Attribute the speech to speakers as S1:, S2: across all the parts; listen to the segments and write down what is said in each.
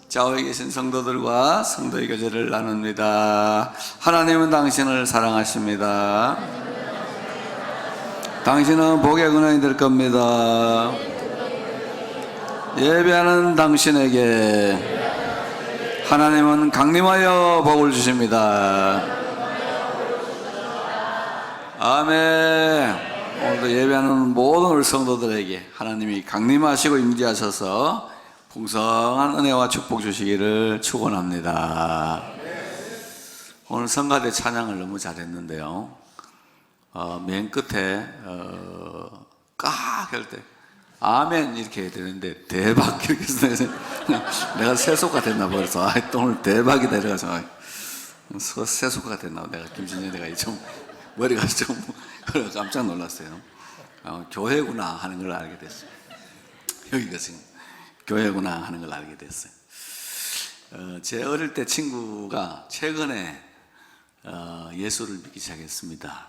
S1: 좌우에 계신 성도들과 성도의 교제를 나눕니다. 하나님은 당신을 사랑하십니다. 당신은 복의 근원이 될 겁니다. 예배하는 당신에게 하나님은 강림하여 복을 주십니다. 아멘. 오늘도 예배하는 모든 우리 성도들에게 하나님이 강림하시고 임재하셔서 풍성한 은혜와 축복 주시기를 축원합니다. 오늘 성가대 찬양을 너무 잘했는데요. 맨 끝에 깍 할 때 아멘 이렇게 해야 되는데 대박 이렇게 해서 내가 세속가 됐나 벌써. 또 오늘 대박이 내려가서 세속가 됐나. 내가 김진현이가 좀 머리가 좀 깜짝 놀랐어요. 교회구나 하는 걸 알게 됐어요. 여기가 지금 교회구나 하는 걸 알게 됐어요. 제 어릴 때 친구가 최근에 예수를 믿기 시작했습니다.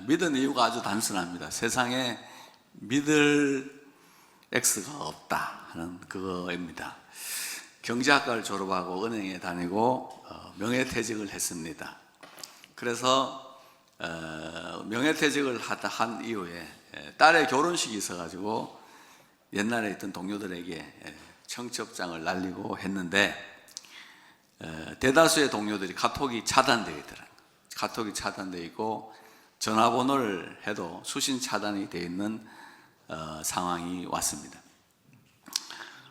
S1: 믿은 이유가 아주 단순합니다. 세상에 믿을 X가 없다 하는 그거입니다. 경제학과를 졸업하고 은행에 다니고 명예퇴직을 했습니다. 그래서 명예퇴직을 한 이후에 딸의 결혼식이 있어가지고 옛날에 있던 동료들에게 청첩장을 날리고 했는데 대다수의 동료들이 카톡이 차단되어 있더라고요. 카톡이 차단되어 있고 전화번호를 해도 수신 차단이 되어 있는 상황이 왔습니다.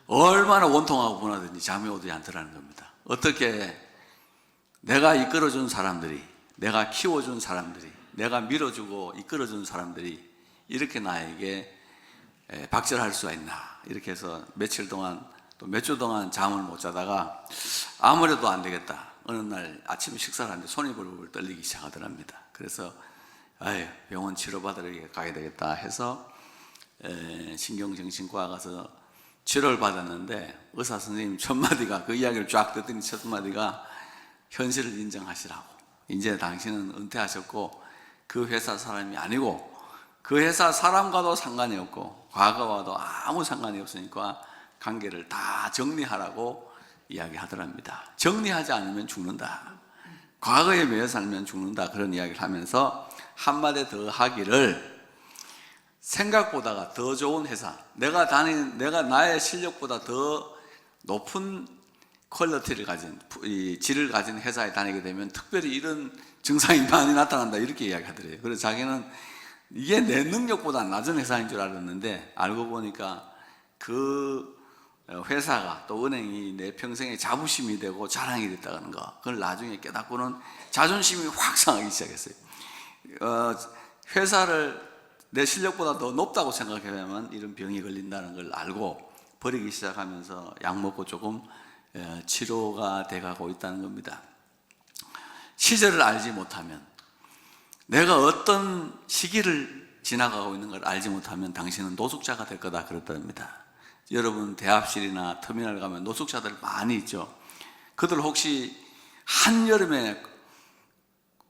S1: 얼마나 원통하고 분하든지 잠이 오지 않더라는 겁니다. 어떻게 내가 이끌어준 사람들이, 내가 키워준 사람들이, 내가 밀어주고 이끌어준 사람들이 이렇게 나에게 박절할 수가 있나. 이렇게 해서 며칠 동안 또 몇 주 동안 잠을 못 자다가 아무래도 안 되겠다. 어느 날 아침 식사를 하는데 손이 벌벌 떨리기 시작하더랍니다. 그래서 병원 치료받으러 가야 되겠다 해서 신경정신과 가서 치료를 받았는데 의사 선생님 첫 마디가, 그 이야기를 쫙 듣더니 첫 마디가 현실을 인정하시라고. 이제 당신은 은퇴하셨고 그 회사 사람이 아니고 그 회사 사람과도 상관이 없고 과거와도 아무 상관이 없으니까 관계를 다 정리하라고 이야기하더랍니다. 정리하지 않으면 죽는다. 과거에 매여 살면 죽는다. 그런 이야기를 하면서 한마디 더 하기를, 생각보다가 더 좋은 회사, 내가 나의 실력보다 더 높은 퀄리티를 가진, 질을 가진 회사에 다니게 되면 특별히 이런 증상이 많이 나타난다. 이렇게 이야기하더래요. 그래서 자기는 이게 내 능력보다 낮은 회사인 줄 알았는데 알고 보니까 그 회사가 또 은행이 내 평생의 자부심이 되고 자랑이 됐다는 거, 그걸 나중에 깨닫고는 자존심이 확 상하기 시작했어요. 회사를 내 실력보다 더 높다고 생각하면 이런 병이 걸린다는 걸 알고 버리기 시작하면서 약 먹고 조금 치료가 돼가고 있다는 겁니다. 시절을 알지 못하면, 내가 어떤 시기를 지나가고 있는 걸 알지 못하면 당신은 노숙자가 될 거다 그랬답니다. 여러분 대합실이나 터미널 가면 노숙자들 많이 있죠. 그들 혹시 한여름에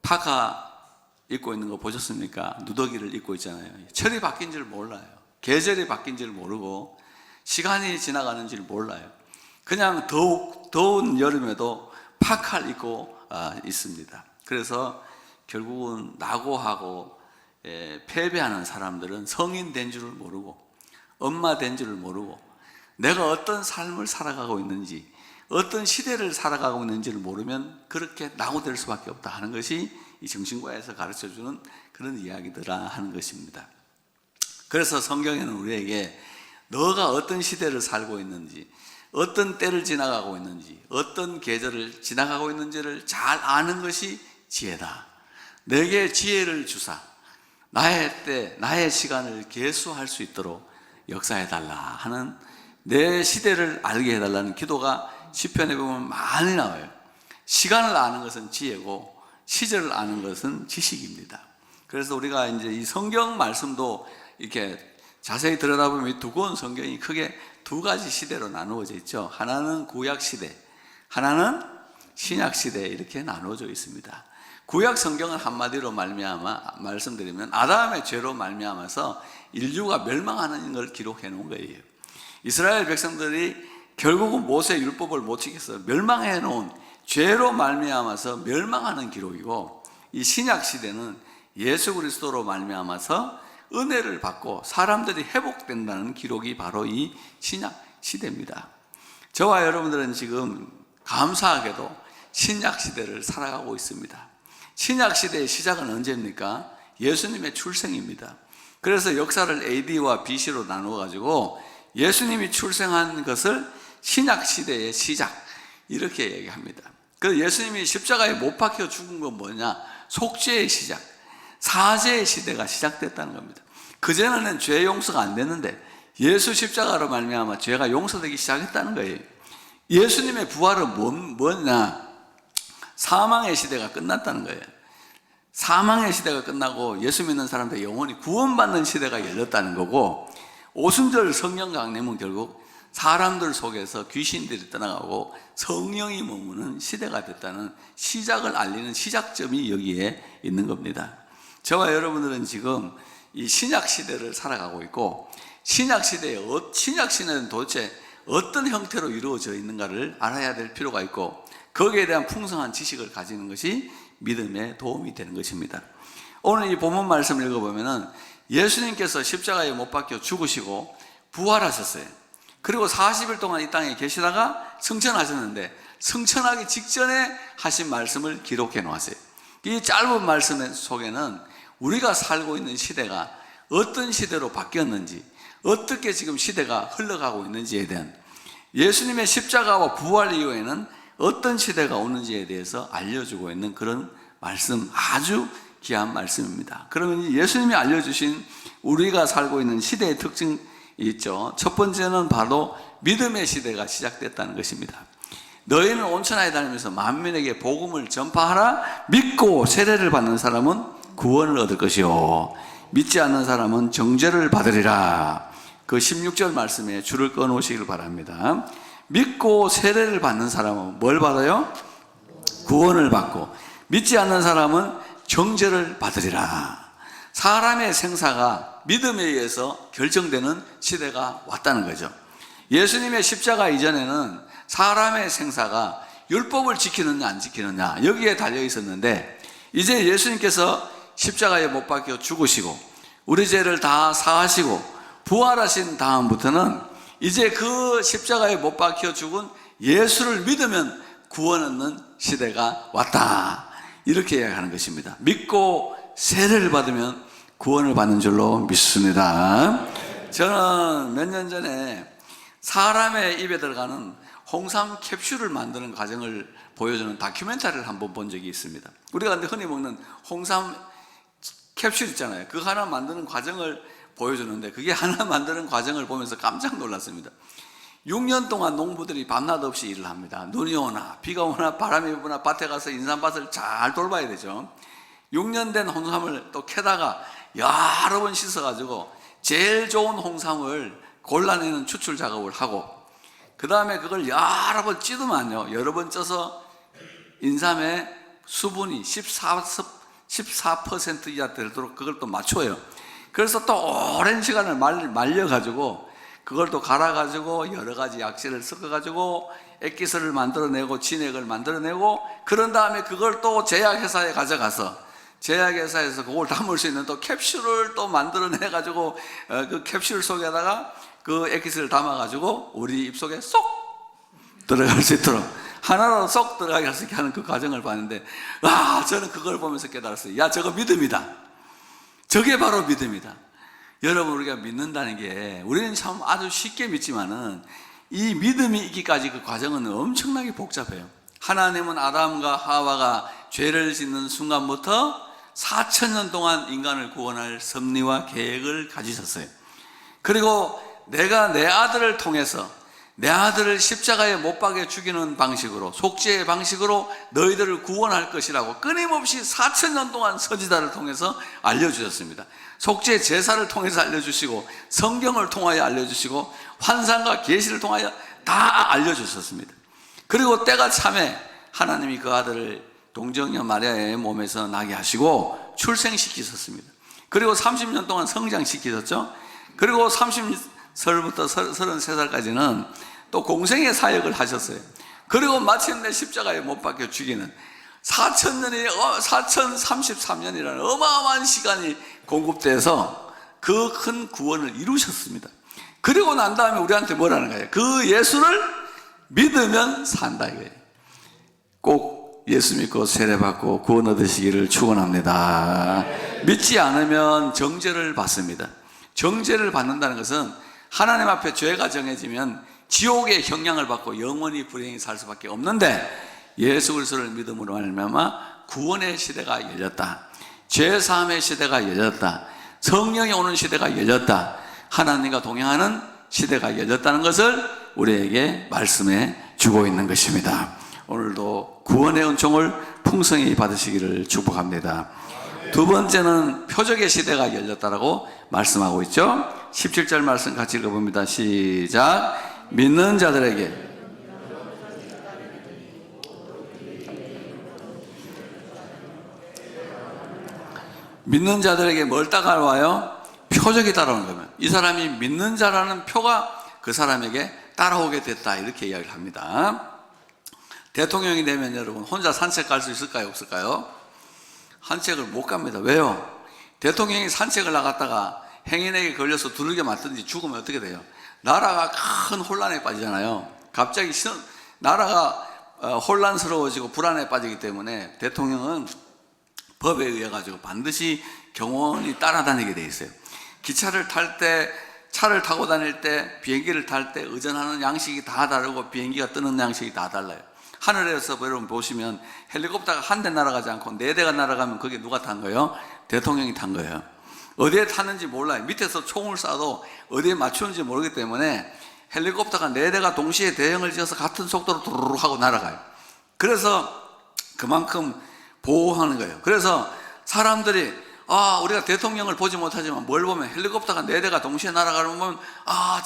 S1: 파카 입고 있는 거 보셨습니까? 누더기를 입고 있잖아요. 철이 바뀐 줄 몰라요. 계절이 바뀐 줄 모르고 시간이 지나가는 줄 몰라요. 그냥 더운 여름에도 파카를 입고 있습니다. 그래서 결국은 낙오하고 패배하는 사람들은 성인 된 줄을 모르고 엄마 된 줄을 모르고 내가 어떤 삶을 살아가고 있는지, 어떤 시대를 살아가고 있는지를 모르면 그렇게 낙오될 수밖에 없다 하는 것이 이 정신과에서 가르쳐주는 그런 이야기들아 하는 것입니다. 그래서 성경에는 우리에게 너가 어떤 시대를 살고 있는지, 어떤 때를 지나가고 있는지, 어떤 계절을 지나가고 있는지를 잘 아는 것이 지혜다. 내게 지혜를 주사 나의 때, 나의 시간을 계수할 수 있도록 역사해달라 하는, 내 시대를 알게 해달라는 기도가 시편에 보면 많이 나와요. 시간을 아는 것은 지혜고 시절을 아는 것은 지식입니다. 그래서 우리가 이제 이 성경 말씀도 이렇게 자세히 들여다보면 이 두꺼운 성경이 크게 두 가지 시대로 나누어져 있죠. 하나는 구약 시대, 하나는 신약 시대, 이렇게 나누어져 있습니다. 구약 성경은 한마디로 말씀드리면 아담의 죄로 말미암아서 인류가 멸망하는 걸 기록해 놓은 거예요. 이스라엘 백성들이 결국은 모세 율법을 못 지켜서 멸망해 놓은 죄로 말미암아서 멸망하는 기록이고, 이 신약 시대는 예수 그리스도로 말미암아서 은혜를 받고 사람들이 회복된다는 기록이 바로 이 신약 시대입니다. 저와 여러분들은 지금 감사하게도 신약 시대를 살아가고 있습니다. 신약 시대의 시작은 언제입니까? 예수님의 출생입니다. 그래서 역사를 AD와 BC로 나누어 가지고 예수님이 출생한 것을 신약 시대의 시작, 이렇게 얘기합니다. 그래서 예수님이 십자가에 못 박혀 죽은 건 뭐냐? 속죄의 시작, 사죄의 시대가 시작됐다는 겁니다. 그전에는 죄 용서가 안 됐는데 예수 십자가로 말미암아 죄가 용서되기 시작했다는 거예요. 예수님의 부활은 뭐냐? 사망의 시대가 끝났다는 거예요. 사망의 시대가 끝나고 예수 믿는 사람들 영원히 구원받는 시대가 열렸다는 거고, 오순절 성령 강림은 결국 사람들 속에서 귀신들이 떠나가고 성령이 머무는 시대가 됐다는 시작을 알리는 시작점이 여기에 있는 겁니다. 저와 여러분들은 지금 이 신약 시대를 살아가고 있고, 신약 시대는 도대체 어떤 형태로 이루어져 있는가를 알아야 될 필요가 있고, 거기에 대한 풍성한 지식을 가지는 것이 믿음에 도움이 되는 것입니다. 오늘 이 본문 말씀을 읽어보면은 예수님께서 십자가에 못 박혀 죽으시고 부활하셨어요. 그리고 40일 동안 이 땅에 계시다가 승천하셨는데, 승천하기 직전에 하신 말씀을 기록해 놓았어요. 이 짧은 말씀 속에는 우리가 살고 있는 시대가 어떤 시대로 바뀌었는지, 어떻게 지금 시대가 흘러가고 있는지에 대한, 예수님의 십자가와 부활 이후에는 어떤 시대가 오는지에 대해서 알려주고 있는 그런 말씀, 아주 귀한 말씀입니다. 그러면 예수님이 알려주신 우리가 살고 있는 시대의 특징이 있죠. 첫 번째는 바로 믿음의 시대가 시작됐다는 것입니다. 너희는 온 천하에 다니면서 만민에게 복음을 전파하라. 믿고 세례를 받는 사람은 구원을 얻을 것이요, 믿지 않는 사람은 정죄를 받으리라. 그 16절 말씀에 줄을 꺼놓으시길 바랍니다. 믿고 세례를 받는 사람은 뭘 받아요? 구원을 받고, 믿지 않는 사람은 정죄를 받으리라. 사람의 생사가 믿음에 의해서 결정되는 시대가 왔다는 거죠. 예수님의 십자가 이전에는 사람의 생사가 율법을 지키느냐 안 지키느냐 여기에 달려 있었는데, 이제 예수님께서 십자가에 못 박혀 죽으시고 우리 죄를 다 사하시고 부활하신 다음부터는 이제 그 십자가에 못 박혀 죽은 예수를 믿으면 구원 얻는 시대가 왔다, 이렇게 이야기하는 것입니다. 믿고 세례를 받으면 구원을 받는 줄로 믿습니다. 저는 몇 년 전에 사람의 입에 들어가는 홍삼 캡슐을 만드는 과정을 보여주는 다큐멘터리를 한번 본 적이 있습니다. 우리가 흔히 먹는 홍삼 캡슐 있잖아요. 그거 하나 만드는 과정을 보여주는데, 그게 하나 만드는 과정을 보면서 깜짝 놀랐습니다. 6년 동안 농부들이 밤낮 없이 일을 합니다. 눈이 오나 비가 오나 바람이 부나 밭에 가서 인삼밭을 잘 돌봐야 되죠. 6년 된 홍삼을 또 캐다가 여러 번 씻어가지고 제일 좋은 홍삼을 골라내는 추출 작업을 하고, 그 다음에 그걸 여러 번 찌두면요, 여러 번 쪄서 인삼의 수분이 14% 이하 되도록 그걸 또 맞춰요. 그래서 또 오랜 시간을 말려가지고 그걸 또 갈아가지고 여러 가지 약재를 섞어가지고 액기스를 만들어내고 진액을 만들어내고, 그런 다음에 그걸 또 제약회사에 가져가서 제약회사에서 그걸 담을 수 있는 또 캡슐을 또 만들어내가지고 그 캡슐 속에다가 그 액기스를 담아가지고 우리 입속에 쏙 들어갈 수 있도록, 하나로 쏙 들어가게 할 수 있게 하는 그 과정을 봤는데, 저는 그걸 보면서 깨달았어요. 야, 저거 믿음이다. 저게 바로 믿음이다. 여러분, 우리가 믿는다는 게 우리는 참 아주 쉽게 믿지만은 이 믿음이 있기까지 그 과정은 엄청나게 복잡해요. 하나님은 아담과 하와가 죄를 짓는 순간부터 4,000년 동안 인간을 구원할 섭리와 계획을 가지셨어요. 그리고 내가 내 아들을 통해서, 내 아들을 십자가에 못 박여 죽이는 방식으로, 속죄의 방식으로 너희들을 구원할 것이라고 끊임없이 4,000년 동안 서지자를 통해서 알려주셨습니다. 속죄 제사를 통해서 알려주시고, 성경을 통하여 알려주시고, 환상과 계시를 통하여 다 알려주셨습니다. 그리고 때가 참에 하나님이 그 아들을 동정녀 마리아의 몸에서 나게 하시고 출생시키셨습니다. 그리고 30년 동안 성장시키셨죠. 그리고 30살부터 33살까지는 또 공생의 사역을 하셨어요. 그리고 마침내 십자가에 못 박혀 죽이는 4033년이라는 어마어마한 시간이 공급돼서 그 큰 구원을 이루셨습니다. 그리고 난 다음에 우리한테 뭐라는 거예요? 그 예수를 믿으면 산다 이거예요. 꼭 예수 믿고 세례받고 구원 얻으시기를 축원합니다. 믿지 않으면 정죄를 받습니다. 정죄를 받는다는 것은 하나님 앞에 죄가 정해지면 지옥의 형량을 받고 영원히 불행히 살 수밖에 없는데, 예수 그리스도를 믿음으로 말미암아 구원의 시대가 열렸다, 죄 사함의 시대가 열렸다, 성령이 오는 시대가 열렸다, 하나님과 동행하는 시대가 열렸다는 것을 우리에게 말씀해 주고 있는 것입니다. 오늘도 구원의 은총을 풍성히 받으시기를 축복합니다. 두 번째는 표적의 시대가 열렸다라고 말씀하고 있죠. 17절 말씀 같이 읽어봅니다. 시작. 믿는 자들에게 뭘 따라와요? 표적이 따라오는 거면 이 사람이 믿는 자라는 표가 그 사람에게 따라오게 됐다, 이렇게 이야기를 합니다. 대통령이 되면 여러분 혼자 산책 갈 수 있을까요? 없을까요? 산책을 못 갑니다. 왜요? 대통령이 산책을 나갔다가 행인에게 걸려서 두들겨 맞든지 죽으면 어떻게 돼요? 나라가 큰 혼란에 빠지잖아요. 갑자기 나라가 혼란스러워지고 불안에 빠지기 때문에 대통령은 법에 의해 가지고 반드시 경호원이 따라다니게 돼 있어요. 기차를 탈 때, 차를 타고 다닐 때, 비행기를 탈 때 의전하는 양식이 다 다르고 비행기가 뜨는 양식이 다 달라요. 하늘에서 여러분 보시면 헬리콥터가 한 대 날아가지 않고 4대가 날아가면 그게 누가 탄 거예요? 대통령이 탄 거예요. 어디에 탔는지 몰라요. 밑에서 총을 쏴도 어디에 맞추는지 모르기 때문에 헬리콥터가 4대가 동시에 대형을 지어서 같은 속도로 두루루 하고 날아가요. 그래서 그만큼 보호하는 거예요. 그래서 사람들이 우리가 대통령을 보지 못하지만 뭘 보면 헬리콥터가 4대가 동시에 날아가는 거 보면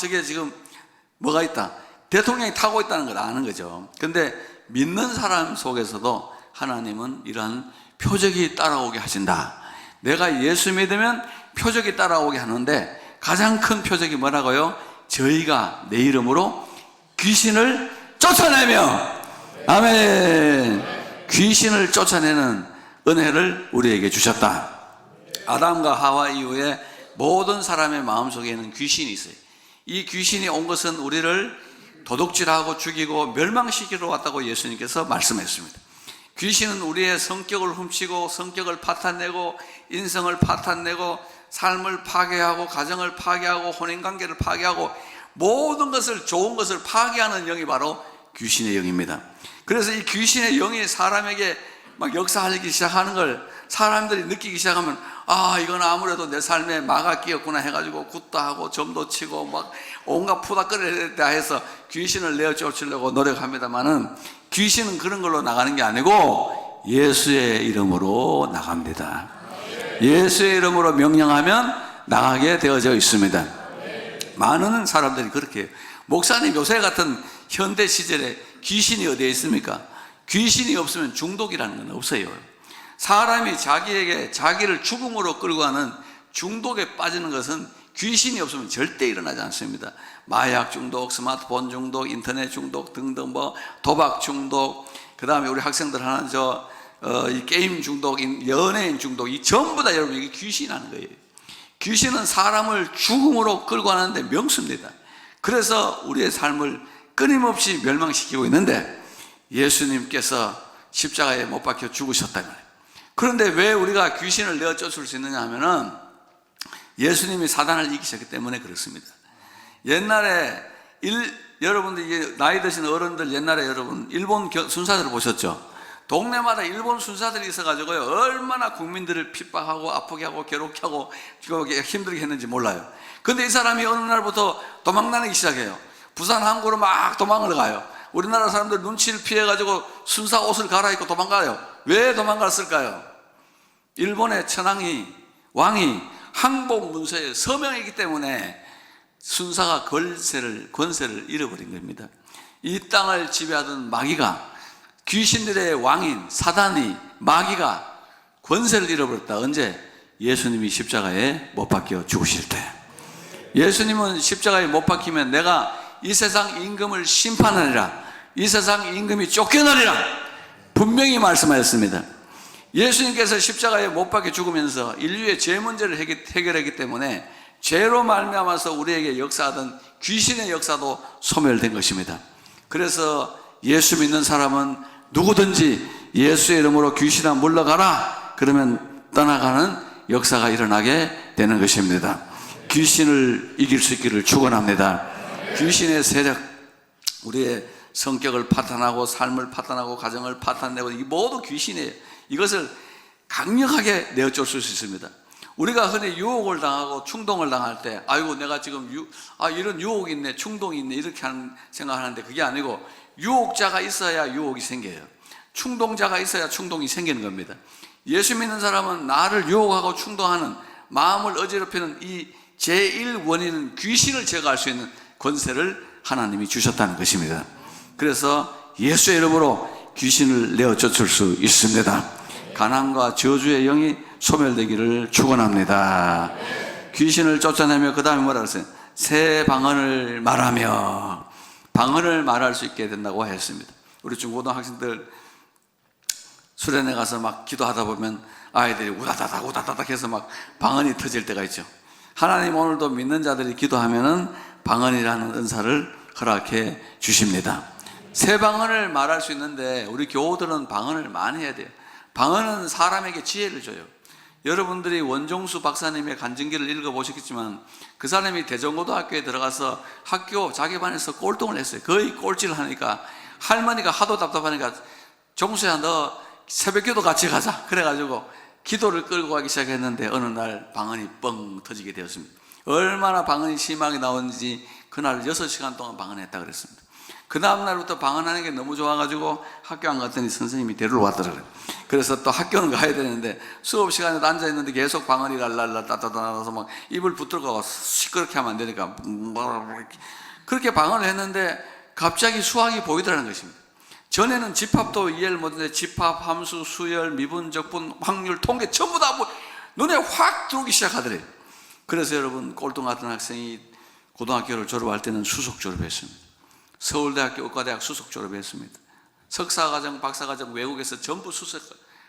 S1: 저게 지금 뭐가 있다, 대통령이 타고 있다는 걸 아는 거죠. 근데 믿는 사람 속에서도 하나님은 이러한 표적이 따라오게 하신다. 내가 예수 믿으면 표적이 따라오게 하는데 가장 큰 표적이 뭐라고요? 저희가 내 이름으로 귀신을 쫓아내며, 아멘, 귀신을 쫓아내는 은혜를 우리에게 주셨다. 아담과 하와 이후에 모든 사람의 마음속에는 귀신이 있어요. 이 귀신이 온 것은 우리를 도둑질하고 죽이고 멸망시키러 왔다고 예수님께서 말씀했습니다. 귀신은 우리의 성격을 훔치고 성격을 파탄내고 인성을 파탄내고 삶을 파괴하고 가정을 파괴하고 혼인관계를 파괴하고 모든 것을, 좋은 것을 파괴하는 영이 바로 귀신의 영입니다. 그래서 이 귀신의 영이 사람에게 막 역사하기 시작하는 걸 사람들이 느끼기 시작하면 이건 아무래도 내 삶에 마가 끼었구나 해가지고 굿다 하고 점도 치고 막 온갖 푸닥거리다 해서 귀신을 내어 쫓으려고 노력합니다만은 귀신은 그런 걸로 나가는 게 아니고 예수의 이름으로 나갑니다. 예수의 이름으로 명령하면 나가게 되어져 있습니다. 많은 사람들이 그렇게 해요. 목사님, 요새 같은 현대 시절에 귀신이 어디에 있습니까? 귀신이 없으면 중독이라는 건 없어요. 사람이 자기에게 자기를 죽음으로 끌고 가는 중독에 빠지는 것은 귀신이 없으면 절대 일어나지 않습니다. 마약 중독, 스마트폰 중독, 인터넷 중독 등등 도박 중독, 그 다음에 우리 학생들 하는 이 게임 중독, 연예인 중독, 이 전부 다 여러분 이게 귀신이라는 거예요. 귀신은 사람을 죽음으로 끌고 가는데 명수입니다. 그래서 우리의 삶을 끊임없이 멸망시키고 있는데 예수님께서 십자가에 못 박혀 죽으셨다는 거예요. 그런데 왜 우리가 귀신을 내어 쫓을 수 있느냐 하면은 예수님이 사단을 이기셨기 때문에 그렇습니다. 옛날에 여러분들 나이 드신 어른들, 옛날에 여러분 일본 순사들을 보셨죠? 동네마다 일본 순사들이 있어가지고요 얼마나 국민들을 핍박하고 아프게 하고 괴롭게 하고 힘들게 했는지 몰라요. 근데 이 사람이 어느 날부터 도망다니기 시작해요. 부산 항구로 막 도망을 가요. 우리나라 사람들 눈치를 피해가지고 순사 옷을 갈아입고 도망가요. 왜 도망갔을까요? 일본의 왕이 항복 문서에 서명했기 때문에 순사가 권세를 잃어버린 겁니다. 이 땅을 지배하던 마귀가, 귀신들의 왕인 사단이, 마귀가 권세를 잃어버렸다. 언제? 예수님이 십자가에 못 박혀 죽으실 때. 예수님은 십자가에 못 박히면 내가 이 세상 임금을 심판하리라. 이 세상 임금이 쫓겨나리라. 분명히 말씀하였습니다. 예수님께서 십자가에 못 박혀 죽으면서 인류의 죄 문제를 해결했기 때문에 죄로 말미암아서 우리에게 역사하던 귀신의 역사도 소멸된 것입니다. 그래서 예수 믿는 사람은 누구든지 예수의 이름으로 귀신아 물러가라 그러면 떠나가는 역사가 일어나게 되는 것입니다. 귀신을 이길 수 있기를 축원합니다. 귀신의 세력, 우리의 성격을 파탄하고 삶을 파탄하고 가정을 파탄내고 이 모두 귀신이에요. 이것을 강력하게 내어쫓을 수 있습니다. 우리가 흔히 유혹을 당하고 충동을 당할 때 아이고 내가 지금 이런 유혹이 있네, 충동이 있네 이렇게 생각하는데 그게 아니고 유혹자가 있어야 유혹이 생겨요. 충동자가 있어야 충동이 생기는 겁니다. 예수 믿는 사람은 나를 유혹하고 충동하는 마음을 어지럽히는 이 제1원인은 귀신을 제거할 수 있는 권세를 하나님이 주셨다는 것입니다. 그래서 예수의 이름으로 귀신을 내어 쫓을 수 있습니다. 가난과 저주의 영이 소멸되기를 축원합니다. 귀신을 쫓아내며 그 다음에 뭐라 그랬어요? 새 방언을 말하며, 방언을 말할 수 있게 된다고 했습니다. 우리 중고등학생들 수련회 가서 막 기도하다 보면 아이들이 우다다닥 우다다닥 해서 막 방언이 터질 때가 있죠. 하나님 오늘도 믿는 자들이 기도하면은 방언이라는 은사를 허락해 주십니다. 새 방언을 말할 수 있는데 우리 교우들은 방언을 많이 해야 돼요. 방언은 사람에게 지혜를 줘요. 여러분들이 원종수 박사님의 간증기를 읽어보셨겠지만 그 사람이 대전고등학교에 들어가서 학교 자기 반에서 꼴등을 했어요. 거의 꼴찌를 하니까 할머니가 하도 답답하니까 종수야 너 새벽기도 같이 가자 그래가지고 기도를 끌고 가기 시작했는데 어느 날 방언이 뻥 터지게 되었습니다. 얼마나 방언이 심하게 나오는지 그날 6시간 동안 방언했다 그랬습니다. 그 다음 날부터 방언하는 게 너무 좋아가지고 학교 안 갔더니 선생님이 데리러 왔더라고요. 그래서 또 학교는 가야 되는데 수업 시간에도 앉아있는데 계속 방언이 랄랄라 따따따라서 막 입을 붙들고 시끄럽게 하면 안 되니까 그렇게 방언을 했는데 갑자기 수학이 보이더라는 것입니다. 전에는 집합도 이해를 못했는데 집합, 함수, 수열, 미분, 적분, 확률, 통계 전부 다 눈에 확 들어오기 시작하더래요. 그래서 여러분 꼴등 같은 학생이 고등학교를 졸업할 때는 수석 졸업했습니다. 서울대학교 의과대학 수석 졸업했습니다. 석사과정, 박사과정 외국에서 전부 수석,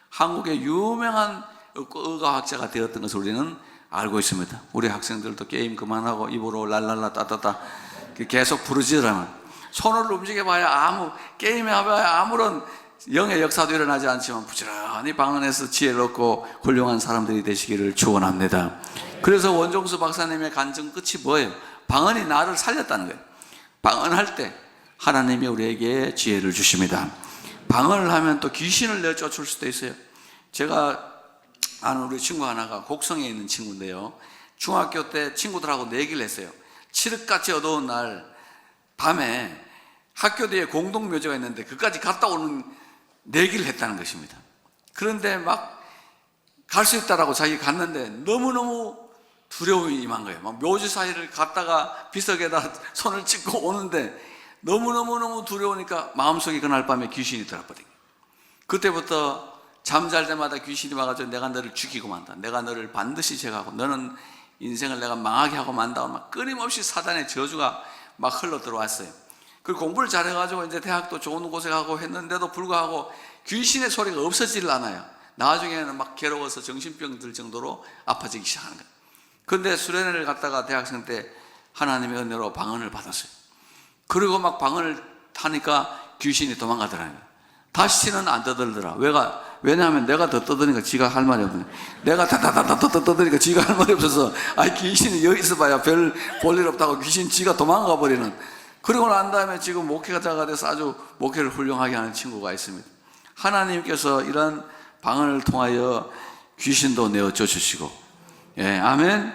S1: 한국의 유명한 의과학자가 되었던 것을 우리는 알고 있습니다. 우리 학생들도 게임 그만하고 입으로 랄랄라 따따따 계속 부르짖으라면 손을 움직여봐야 게임에 해봐야 아무런 영의 역사도 일어나지 않지만 부지런히 방언해서 지혜를 얻고 훌륭한 사람들이 되시기를 축원합니다. 그래서 원종수 박사님의 간증 끝이 뭐예요? 방언이 나를 살렸다는 거예요. 방언할 때 하나님이 우리에게 지혜를 주십니다. 방언을 하면 또 귀신을 내쫓을 수도 있어요. 제가 아는 우리 친구 하나가 곡성에 있는 친구인데요, 중학교 때 친구들하고 내기를 했어요. 칠흑같이 어두운 날 밤에 학교 뒤에 공동묘지가 있는데 그까지 갔다 오는 내기를 했다는 것입니다. 그런데 막 갈 수 있다라고 자기가 갔는데 너무너무 두려움이 임한 거예요. 막 묘지 사이를 갔다가 비석에다 손을 찍고 오는데 너무너무 두려우니까 마음속에 그날 밤에 귀신이 들어버린 거예요. 그때부터 잠잘 때마다 귀신이 와가지고 내가 너를 죽이고 만다, 내가 너를 반드시 제거하고 너는 인생을 내가 망하게 하고 만다, 막 끊임없이 사단의 저주가 막 흘러 들어왔어요. 그리고 공부를 잘해가지고 이제 대학도 좋은 곳에 가고 했는데도 불구하고 귀신의 소리가 없어지질 않아요. 나중에는 막 괴로워서 정신병 들 정도로 아파지기 시작하는 거예요. 그런데 수련회를 갔다가 대학생 때 하나님의 은혜로 방언을 받았어요. 그리고 막 방언을 하니까 귀신이 도망가더라고요. 다시는 안 떠들더라. 왜냐하면 내가 더 떠드니까 지가 할 말이 없네. 내가 다다다다 떠드니까 지가 할 말이 없어서 귀신이 여기 있어봐야 별 볼 일 없다고 귀신 지가 도망가 버리는. 그러고 난 다음에 지금 목회자가 돼서 아주 목회를 훌륭하게 하는 친구가 있습니다. 하나님께서 이런 방언을 통하여 귀신도 내어줘 주시고, 예, 아멘.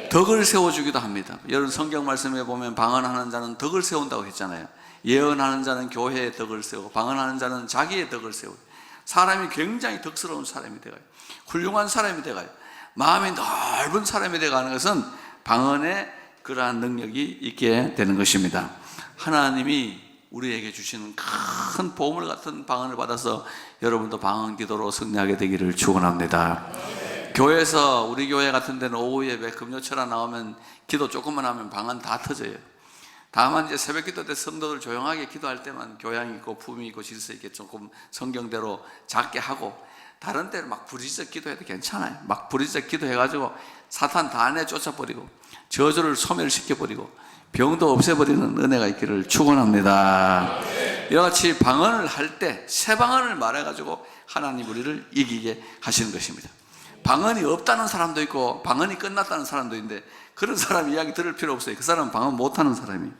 S1: 덕을 세워주기도 합니다. 여러분 성경 말씀에 보면 방언하는 자는 덕을 세운다고 했잖아요. 예언하는 자는 교회의 덕을 세우고 방언하는 자는 자기의 덕을 세우고, 사람이 굉장히 덕스러운 사람이 되어가요. 훌륭한 사람이 되어가요. 마음이 넓은 사람이 되어가는 것은 방언의 그러한 능력이 있게 되는 것입니다. 하나님이 우리에게 주시는 큰 보물 같은 방언을 받아서 여러분도 방언 기도로 승리하게 되기를 축원합니다. 교회에서, 우리 교회 같은 데는 오후 예배 금요철에 나오면 기도 조금만 하면 방언 다 터져요. 다만 이제 새벽 기도 때 성도들 조용하게 기도할 때만 교양 있고 품위 있고 질서 있게 조금 성경대로 작게 하고, 다른 때는 막 부르짖어 기도해도 괜찮아요. 막 부르짖어 기도해가지고 사탄 다 내쫓아버리고 저주를 소멸시켜버리고 병도 없애버리는 은혜가 있기를 축원합니다. 이와 같이 방언을 할 때 새 방언을 말해가지고 하나님 우리를 이기게 하시는 것입니다. 방언이 없다는 사람도 있고 방언이 끝났다는 사람도 있는데, 그런 사람 이야기 들을 필요 없어요. 그 사람은 방언 못하는 사람이,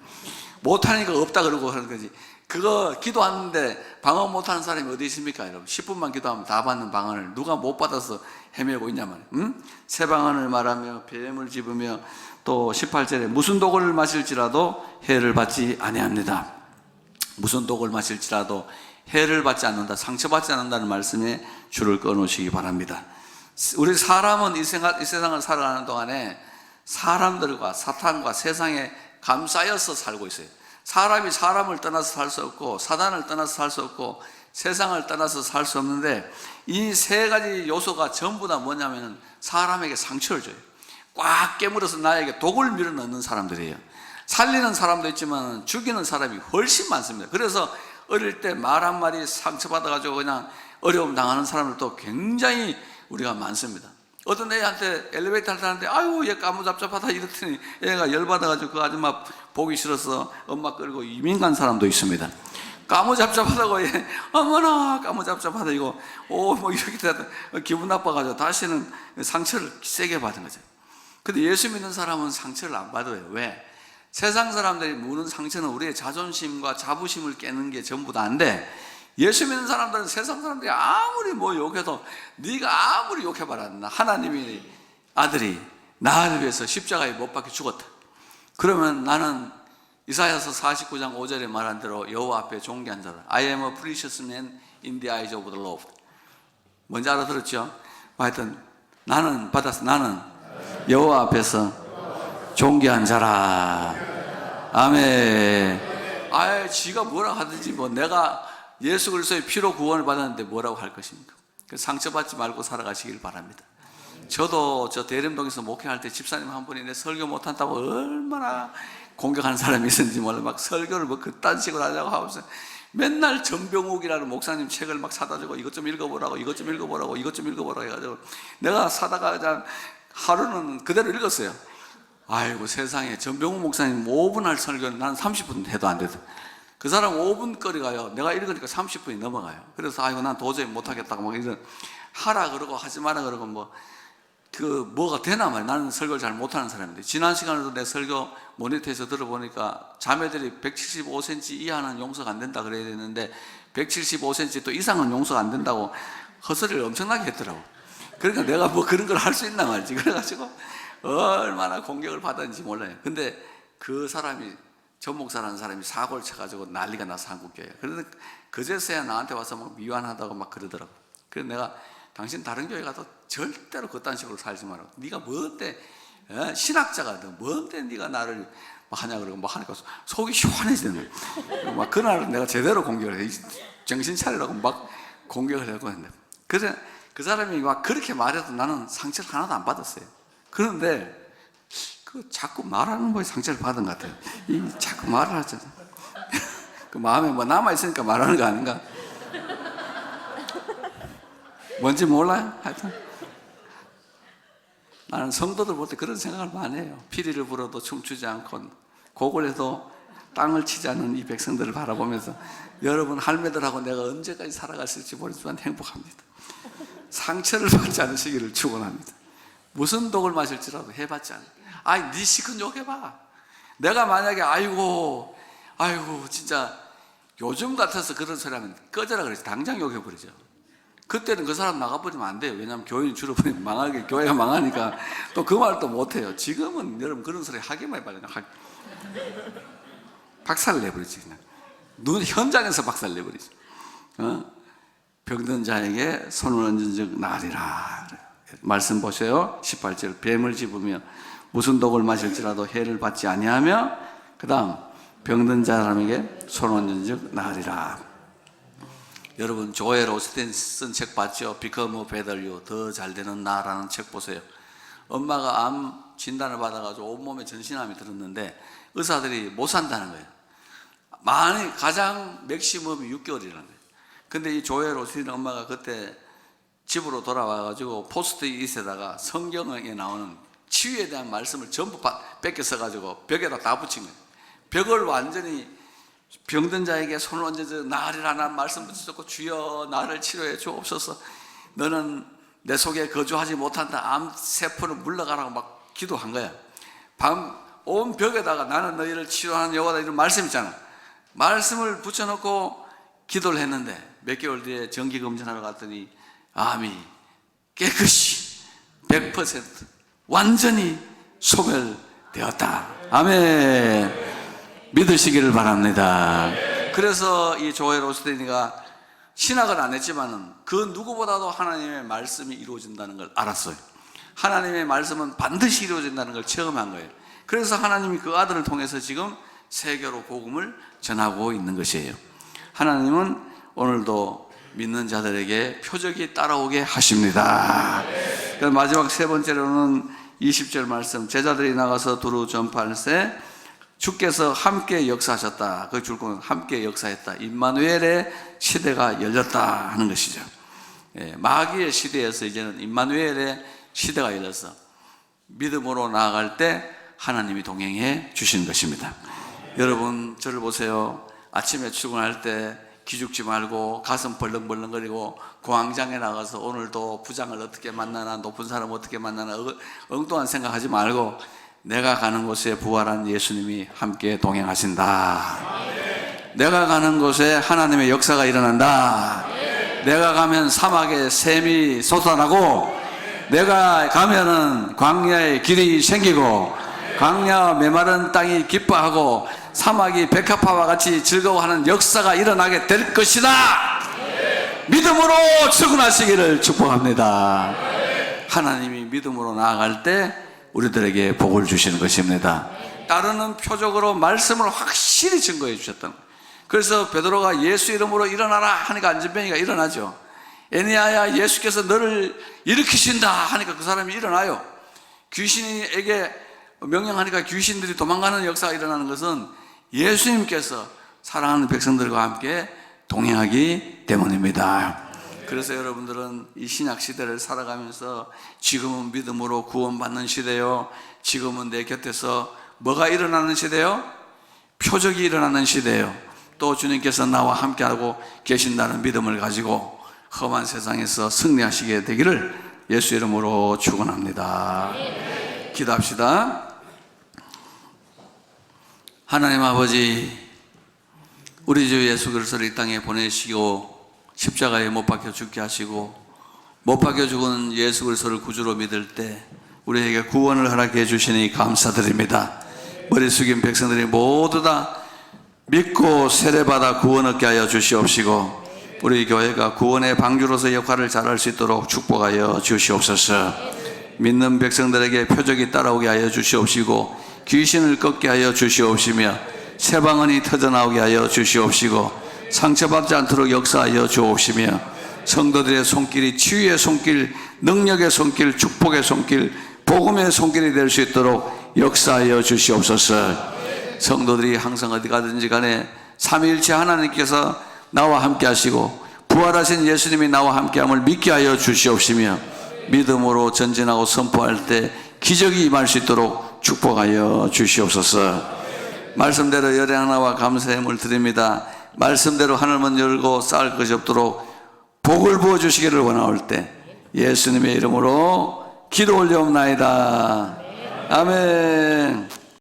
S1: 못하니까 없다 그러고 하는 거지. 그거 기도하는데 방언 못하는 사람이 어디 있습니까 여러분? 10분만 기도하면 다 받는 방언을 누가 못 받아서 헤매고 있냐 말이에요. 응? 새 방언을 말하며 뱀을 집으며, 또 18절에 무슨 독을 마실지라도 해를 받지 아니합니다. 무슨 독을 마실지라도 해를 받지 않는다, 상처받지 않는다는 말씀에 줄을 꺼놓으시기 바랍니다. 우리 사람은 이 세상을 살아가는 동안에 사람들과 사탄과 세상에 감싸여서 살고 있어요. 사람이 사람을 떠나서 살 수 없고 사단을 떠나서 살 수 없고 세상을 떠나서 살 수 없는데, 이 세 가지 요소가 전부 다 뭐냐면 사람에게 상처를 줘요. 꽉 깨물어서 나에게 독을 밀어넣는 사람들이에요. 살리는 사람도 있지만 죽이는 사람이 훨씬 많습니다. 그래서 어릴 때 말 한마디 상처받아가지고 그냥 어려움 당하는 사람들도 굉장히 우리가 많습니다. 어떤 애한테 엘리베이터를 타는데 아유 얘 까무잡잡하다 이랬더니 얘가 열받아가지고 그 아줌마 보기 싫어서 엄마 끌고 이민 간 사람도 있습니다. 까무잡잡하다고 얘 어머나 까무잡잡하다 이거 뭐 이렇게 되다 기분 나빠가지고 다시는 상처를 세게 받은 거죠. 근데 예수 믿는 사람은 상처를 안 받아요. 왜? 세상 사람들이 무는 상처는 우리의 자존심과 자부심을 깨는 게 전부 다인데, 예수 믿는 사람들은 세상 사람들이 아무리 뭐 욕해도 네가 아무리 욕해봐라 하나님이 아들이 나를 위해서 십자가에 못 박혀 죽었다. 그러면 나는 이사야서 49장 5절에 말한 대로 여호와 앞에 존귀한 자다. I am a precious man in the eyes of the Lord. 뭔지 알아들었죠? 하여튼 나는 여호와 앞에서 존귀한 자라. 아멘. 아예 지가 뭐라 하든지 뭐 내가 예수 그리스도의 피로 구원을 받았는데 뭐라고 할 것입니까? 상처받지 말고 살아가시길 바랍니다. 저도 저 대림동에서 목회할 때 집사님 한 분이 내 설교 못한다고 얼마나 공격하는 사람이 있었는지 몰라. 막 설교를 뭐 그딴 식으로 하자고 하면서 맨날 정병욱이라는 목사님 책을 막 사다 주고 이것 좀 읽어보라고 이것 좀 읽어보라고 이것 좀 읽어보라고 해가지고 내가 사다가 그냥 하루는 그대로 읽었어요. 아이고 세상에, 전병욱 목사님 5분 할 설교는 난 30분 해도 안 되더라. 그 사람 5분 거리가요, 내가 읽으니까 30분이 넘어가요. 그래서 아이고 난 도저히 못하겠다고 막 이런 하라 그러고 하지 마라 그러고 뭐가 되나 말이야. 나는 설교를 잘 못하는 사람인데, 지난 시간에도 내 설교 모니터에서 들어보니까 자매들이 175cm 이하는 용서가 안 된다 그래야 되는데 175cm 또 이상은 용서가 안 된다고 헛소리를 엄청나게 했더라고. 그러니까 내가 뭐 그런 걸 할 수 있나 말이지. 그래가지고 얼마나 공격을 받았는지 몰라요. 근데 그 사람이 전 목사라는 사람이 사고를 쳐가지고 난리가 나서 한국교회에. 그래서 그제서야 나한테 와서 막 미안하다고 막 그러더라고. 그래서 내가 당신 다른 교회 가도 절대로 그딴 식으로 살지 말라고. 네가 뭔데 신학자가 뭔데 네가 나를 하냐 그러고 막 하니까 속이 시원해지는 거예요. 막 그날 내가 제대로 공격을 해. 정신 차리라고 막 공격을 하려고 했는데, 그래서 그 사람이 막 그렇게 말해도 나는 상처를 하나도 안 받았어요. 그런데 그 자꾸 말하는 거에 상처를 받은 것 같아요. 자꾸 말을 하잖아. 그 마음에 뭐 남아있으니까 말하는 거 아닌가? 뭔지 몰라요? 하여튼 나는 성도들 볼 때 그런 생각을 많이 해요. 피리를 불어도 춤추지 않고 곡을 해도 땅을 치지 않는 이 백성들을 바라보면서 여러분 할매들하고 내가 언제까지 살아갔을지 모르지만 행복합니다. 상처를 받지 않으시기를 축원합니다. 무슨 독을 마실지라도 해봤지 않아. 아이 네 시큰 욕해봐. 내가 만약에 아이고 진짜 요즘 같아서 그런 소리 하면 꺼져라 그랬지. 당장 욕해버리죠. 그때는 그 사람 나가버리면 안 돼요. 왜냐하면 교인이 줄어버리면 망하게, 교회가 망하니까 또 그 말 또 못해요. 지금은 여러분 그런 소리 하기만 해봐요. 박살을 내버리지. 그냥 현장에서 박살 내버리지. 병든 자에게 손을 얹은 즉 나으리라. 말씀 보세요. 18절 뱀을 집으며 무슨 독을 마실지라도 해를 받지 아니하며, 그 다음 병든 사람에게 손을 얹은 즉 나으리라. 여러분 조엘 오스틴 쓴 책 봤죠? Become a Better You, 더 잘되는 나라는 책 보세요. 엄마가 암 진단을 받아가지고 온몸에 전신암이 들었는데 의사들이 못 산다는 거예요. 많이 가장 맥시멈이 6개월이라는 거예요. 근데 이 조엘 오스틴 엄마가 그때 집으로 돌아와가지고 포스트잇에다가 성경에 나오는 치유에 대한 말씀을 전부 뺏겨 써가지고 벽에다 다 붙인 거예요. 벽을 완전히 병든 자에게 손을 얹어서 나으리라 는 말씀 붙여줬고, 주여 나를 치료해 주옵소서. 너는 내 속에 거주하지 못한다. 암 세포를 물러가라고 막 기도한 거야. 온 벽에다가 나는 너희를 치료하는 여호와다 이런 말씀 있잖아. 말씀을 붙여놓고 기도를 했는데 몇 개월 뒤에 정기검진하러 갔더니 암이 깨끗이 100% 완전히 소멸되었다. 아멘. 믿으시기를 바랍니다. 그래서 이 조엘 오스틴이가 신학을 안 했지만은 그 누구보다도 하나님의 말씀이 이루어진다는 걸 알았어요. 하나님의 말씀은 반드시 이루어진다는 걸 체험한 거예요. 그래서 하나님이 그 아들을 통해서 지금 세계로 복음을 전하고 있는 것이에요. 하나님은 오늘도 믿는 자들에게 표적이 따라오게 하십니다. 그래서 마지막 세 번째로는 20절 말씀, 제자들이 나가서 두루 전파할세 주께서 함께 역사하셨다. 그 줄거는 함께 역사했다. 임마누엘의 시대가 열렸다 하는 것이죠. 마귀의 시대에서 이제는 임마누엘의 시대가 열려서 믿음으로 나아갈 때 하나님이 동행해 주신 것입니다. 여러분 저를 보세요. 아침에 출근할 때 기죽지 말고 가슴 벌렁벌렁거리고 공황장에 나가서 오늘도 부장을 어떻게 만나나, 높은 사람 어떻게 만나나 엉뚱한 생각하지 말고 내가 가는 곳에 부활한 예수님이 함께 동행하신다. 내가 가는 곳에 하나님의 역사가 일어난다. 내가 가면 사막에 샘이 솟아나고, 내가 가면은 광야에 길이 생기고, 광야 메마른 땅이 기뻐하고, 사막이 백합화와 같이 즐거워하는 역사가 일어나게 될 것이다. 믿음으로 출근하시기를 축복합니다. 하나님이 믿음으로 나아갈 때 우리들에게 복을 주시는 것입니다. 따르는 표적으로 말씀을 확실히 증거해 주셨던 거예요. 그래서 베드로가 예수 이름으로 일어나라 하니까 안전뱅이가 일어나죠. 애니야야, 예수께서 너를 일으키신다 하니까 그 사람이 일어나요. 귀신에게 명령하니까 귀신들이 도망가는 역사가 일어나는 것은 예수님께서 사랑하는 백성들과 함께 동행하기 때문입니다. 그래서 여러분들은 이 신약 시대를 살아가면서 지금은 믿음으로 구원받는 시대요, 지금은 내 곁에서 뭐가 일어나는 시대요? 표적이 일어나는 시대요. 또 주님께서 나와 함께하고 계신다는 믿음을 가지고 험한 세상에서 승리하시게 되기를 예수 이름으로 축원합니다. 기도합시다. 하나님 아버지, 우리 주 예수 그리스도를 이 땅에 보내시고 십자가에 못 박혀 죽게 하시고 못 박혀 죽은 예수 그리스도를 구주로 믿을 때 우리에게 구원을 허락해 주시니 감사드립니다. 머리 숙인 백성들이 모두 다 믿고 세례받아 구원 얻게 하여 주시옵시고, 우리 교회가 구원의 방주로서 역할을 잘할 수 있도록 축복하여 주시옵소서. 믿는 백성들에게 표적이 따라오게 하여 주시옵시고, 귀신을 꺾게 하여 주시옵시며, 새방언이 터져나오게 하여 주시옵시고, 상처받지 않도록 역사하여 주옵시며, 성도들의 손길이 치유의 손길, 능력의 손길, 축복의 손길, 복음의 손길이 될 수 있도록 역사하여 주시옵소서. 성도들이 항상 어디 가든지 간에 삼위일체 하나님께서 나와 함께 하시고 부활하신 예수님이 나와 함께함을 믿게 하여 주시옵시며, 믿음으로 전진하고 선포할 때 기적이 임할 수 있도록 축복하여 주시옵소서. 말씀대로 열의 하나와 감사의 힘을 드립니다. 말씀대로 하늘문 열고 쌓을 것이 없도록 복을 부어주시기를 원하올 때 예수님의 이름으로 기도 올려옵나이다. 아멘.